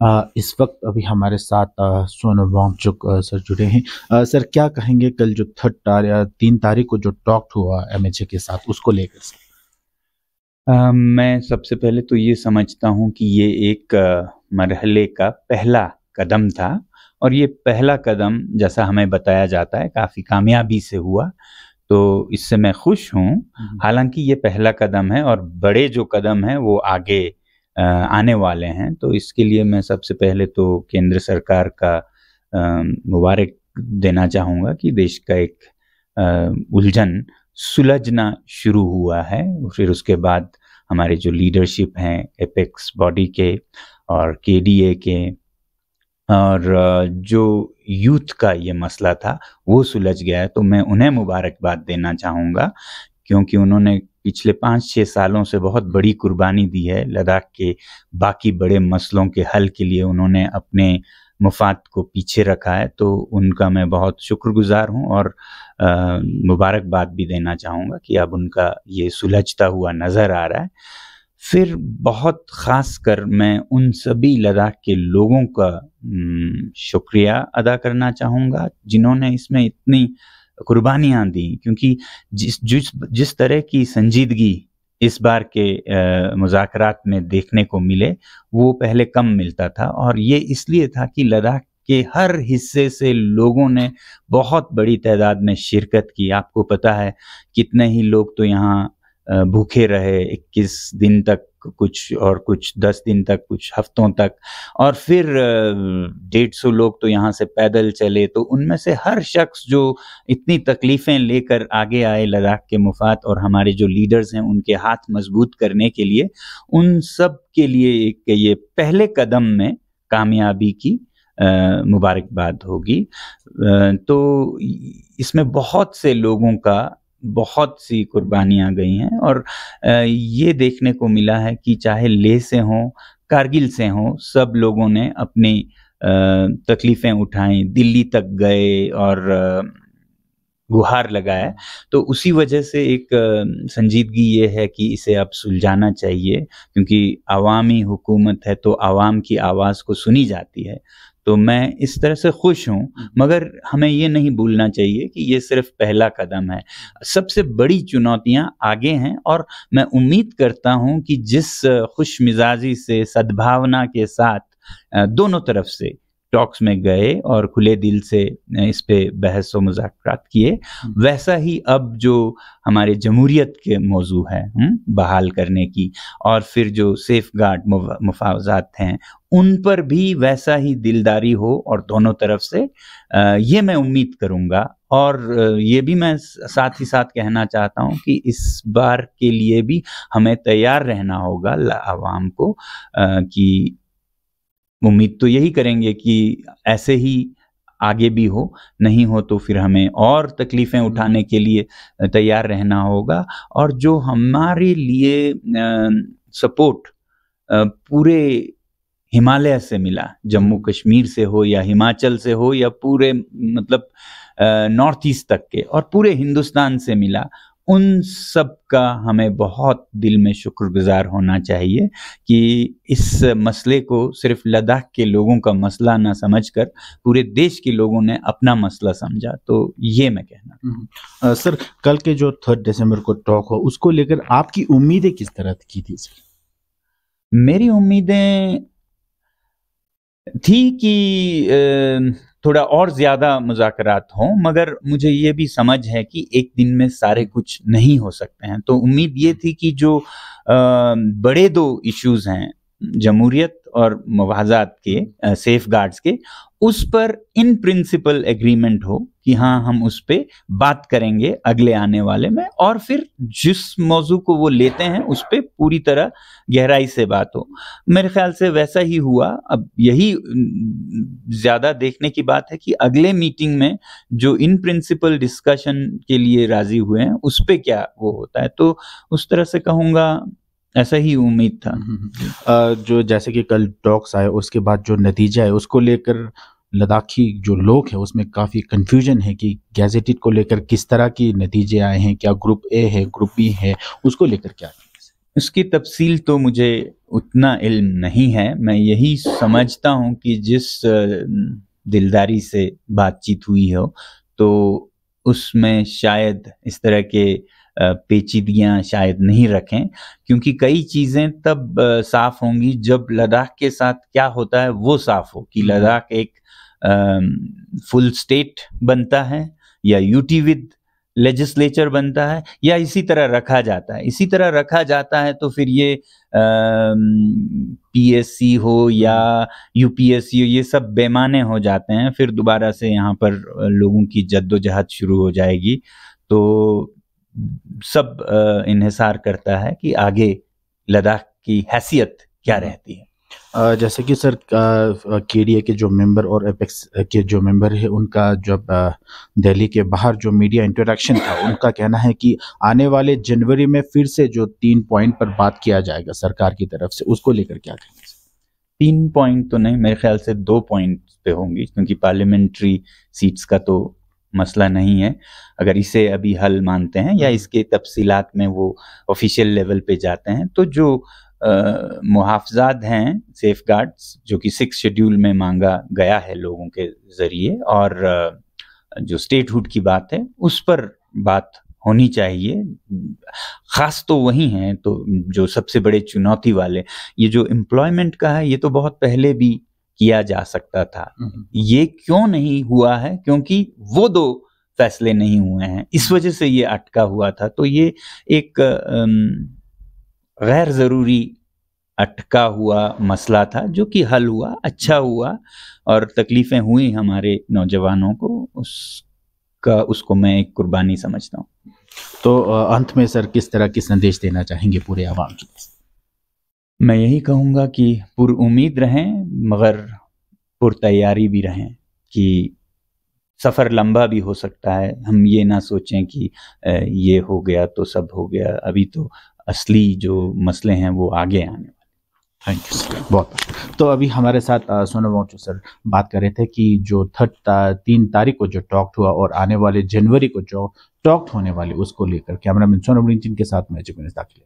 इस वक्त अभी हमारे साथ सोनम वांगचुक सर जुड़े हैं। सर क्या कहेंगे कल जो 3 तारीख को जो टॉक हुआ एमएचए के साथ उसको लेकर सर? मैं सबसे पहले तो ये समझता हूँ कि ये एक मरहले का पहला कदम था और ये पहला कदम जैसा हमें बताया जाता है काफ़ी कामयाबी से हुआ, तो इससे मैं खुश हूँ। हालांकि ये पहला कदम है और बड़े जो कदम हैं वो आगे आने वाले हैं, तो इसके लिए मैं सबसे पहले तो केंद्र सरकार का मुबारक देना चाहूँगा कि देश का एक उलझन सुलझना शुरू हुआ है। फिर उसके बाद हमारे जो लीडरशिप हैं एपेक्स बॉडी के और केडीए के और जो यूथ का ये मसला था वो सुलझ गया है, तो मैं उन्हें मुबारकबाद देना चाहूँगा क्योंकि उन्होंने पिछले 5-6 सालों से बहुत बड़ी कुर्बानी दी है। लद्दाख के बाकी बड़े मसलों के हल के लिए उन्होंने अपने मफाद को पीछे रखा है, तो उनका मैं बहुत शुक्रगुजार हूँ और मुबारकबाद भी देना चाहूँगा कि अब उनका ये सुलझता हुआ नज़र आ रहा है। फिर बहुत ख़ास कर मैं उन सभी लद्दाख के लोगों का शुक्रिया अदा करना चाहूँगा जिन्होंने इसमें इतनी कुर्बानियाँ दी, क्योंकि जिस तरह की संजीदगी इस बार के मुज़ाकरात में देखने को मिले वो पहले कम मिलता था, और ये इसलिए था कि लद्दाख के हर हिस्से से लोगों ने बहुत बड़ी तादाद में शिरकत की। आपको पता है कितने ही लोग तो यहाँ भूखे रहे 21 दिन तक, कुछ 10 दिन तक, कुछ हफ्तों तक, और फिर 150 लोग तो यहाँ से पैदल चले। तो उनमें से हर शख्स जो इतनी तकलीफ़ें लेकर आगे आए लद्दाख के मुफाद और हमारे जो लीडर्स हैं उनके हाथ मजबूत करने के लिए, उन सब के लिए एक ये पहले कदम में कामयाबी की मुबारकबाद होगी। तो इसमें बहुत से लोगों का बहुत सी कुर्बानियाँ गई हैं और ये देखने को मिला है कि चाहे लेह से हों, कारगिल से हों, सब लोगों ने अपनी तकलीफ़ें उठाई, दिल्ली तक गए और गुहार लगाया। तो उसी वजह से एक संजीदगी ये है कि इसे अब सुलझाना चाहिए, क्योंकि अवामी हुकूमत है तो आवाम की आवाज़ को सुनी जाती है। तो मैं इस तरह से खुश हूँ, मगर हमें ये नहीं भूलना चाहिए कि ये सिर्फ पहला कदम है। सबसे बड़ी चुनौतियाँ आगे हैं और मैं उम्मीद करता हूँ कि जिस खुश मिजाजी से, सद्भावना के साथ दोनों तरफ से टॉक्स में गए और खुले दिल से इस पे बहस व मुज़ाकरात किए, वैसा ही अब जो हमारे जमहूरियत के मौजू है बहाल करने की, और फिर जो सेफ गार्ड मुफावजात हैं उन पर भी वैसा ही दिलदारी हो और दोनों तरफ से, ये मैं उम्मीद करूँगा। और ये भी मैं साथ ही साथ कहना चाहता हूँ कि इस बार के लिए भी हमें तैयार रहना होगा आवाम को, कि उम्मीद तो यही करेंगे कि ऐसे ही आगे भी हो, नहीं हो तो फिर हमें और तकलीफ़ें उठाने के लिए तैयार रहना होगा। और जो हमारे लिए सपोर्ट पूरे हिमालय से मिला, जम्मू कश्मीर से हो या हिमाचल से हो या पूरे मतलब नॉर्थ ईस्ट तक के और पूरे हिंदुस्तान से मिला, उन सब का हमें बहुत दिल में शुक्रगुजार होना चाहिए कि इस मसले को सिर्फ लद्दाख के लोगों का मसला ना समझकर पूरे देश के लोगों ने अपना मसला समझा। तो ये मैं कहना। सर कल के जो 3 दिसंबर को टॉक हो उसको लेकर आपकी उम्मीदें किस तरह की थी सर? मेरी उम्मीदें थी कि थोड़ा और ज़्यादा मुज़ाकरात हों, मगर मुझे ये भी समझ है कि एक दिन में सारे कुछ नहीं हो सकते हैं। तो उम्मीद ये थी कि जो बड़े 2 इश्यूज़ हैं, जमहूरियत और मुवाज़ात के, सेफ गार्ड्स के, उस पर इन प्रिंसिपल एग्रीमेंट हो कि हाँ हम उस पे बात करेंगे अगले आने वाले में, और फिर जिस मौजू को वो लेते हैं उस पे पूरी तरह गहराई से बात हो। मेरे ख्याल से वैसा ही हुआ। अब यही ज़्यादा देखने की बात है कि अगले मीटिंग में जो इन प्रिंसिपल डिस्कशन के लिए राजी हुए हैं उस पे क्या वो होता है। तो उस तरह से कहूँगा ऐसा ही उम्मीद था। जो जैसे कि कल टॉक्स आए उसके बाद जो नतीजा है उसको लेकर लद्दाखी जो लोग हैं उसमें काफ़ी कंफ्यूजन है कि गैजेटेड को लेकर किस तरह की नतीजे आए हैं, क्या ग्रुप ए है, ग्रुप बी है, उसको लेकर क्या? उसकी तफसील तो मुझे उतना इल्म नहीं है। मैं यही समझता हूँ कि जिस दिलदारी से बातचीत हुई हो तो उसमें शायद इस तरह के पेचीदगियां शायद नहीं रखें, क्योंकि कई चीज़ें तब साफ होंगी जब लद्दाख के साथ क्या होता है वो साफ हो कि लद्दाख एक फुल स्टेट बनता है या यूटी विद लेजिस्लेचर बनता है या इसी तरह रखा जाता है। इसी तरह रखा जाता है तो फिर ये पीएससी हो या यूपीएससी हो, ये सब बेमाने हो जाते हैं। फिर दोबारा से यहाँ पर लोगों की जद्दोजहद शुरू हो जाएगी। तो सब इन्हिसार करता है कि आगे लद्दाख की हैसियत क्या रहती है। जैसे कि सर केडीए के जो मेंबर और एपेक्स के जो मेंबर है उनका जब दिल्ली के बाहर जो मीडिया इंटरेक्शन था, उनका कहना है कि आने वाले जनवरी में फिर से जो 3 पॉइंट पर बात किया जाएगा सरकार की तरफ से, उसको लेकर क्या कहेंगे? 3 पॉइंट तो नहीं, मेरे ख्याल से 2 पॉइंट पे होंगी, क्योंकि पार्लियामेंट्री सीट्स का तो मसला नहीं है। अगर इसे अभी हल मानते हैं या इसके तफसीलात में वो ऑफिशियल लेवल पे जाते हैं तो जो मुहाफ़ज़ात हैं, सेफ गार्ड्स, जो कि 6 शेड्यूल में मांगा गया है लोगों के ज़रिए, और जो स्टेटहुड की बात है उस पर बात होनी चाहिए। ख़ास तो वही हैं तो जो सबसे बड़े चुनौती वाले, ये जो एम्प्लॉयमेंट का है, ये तो बहुत पहले भी किया जा सकता था। ये क्यों नहीं हुआ है? क्योंकि वो 2 फैसले नहीं हुए हैं, इस वजह से ये अटका हुआ था। तो ये एक गैर ज़रूरी अटका हुआ मसला था जो कि हल हुआ, अच्छा हुआ, और तकलीफ़ें हुई हमारे नौजवानों को, उसको मैं एक कुर्बानी समझता हूँ। तो अंत में सर किस तरह की संदेश देना चाहेंगे पूरे आवाम की? मैं यही कहूँगा कि पुरउम्मीद रहें मगर पुरतैयारी भी रहें कि सफ़र लंबा भी हो सकता है। हम ये ना सोचें कि ये हो गया तो सब हो गया, अभी तो असली जो मसले हैं वो आगे आने वाले। थैंक यू सर, बहुत। तो अभी हमारे साथ सोनम वांगचुक सर बात कर रहे थे कि जो 3 तारीख को जो टॉक हुआ और आने वाले जनवरी को जो टॉक होने वाले उसको लेकर। कैमरामैन सोनम रिंचिन के साथ मैं जुबिन दाखिल।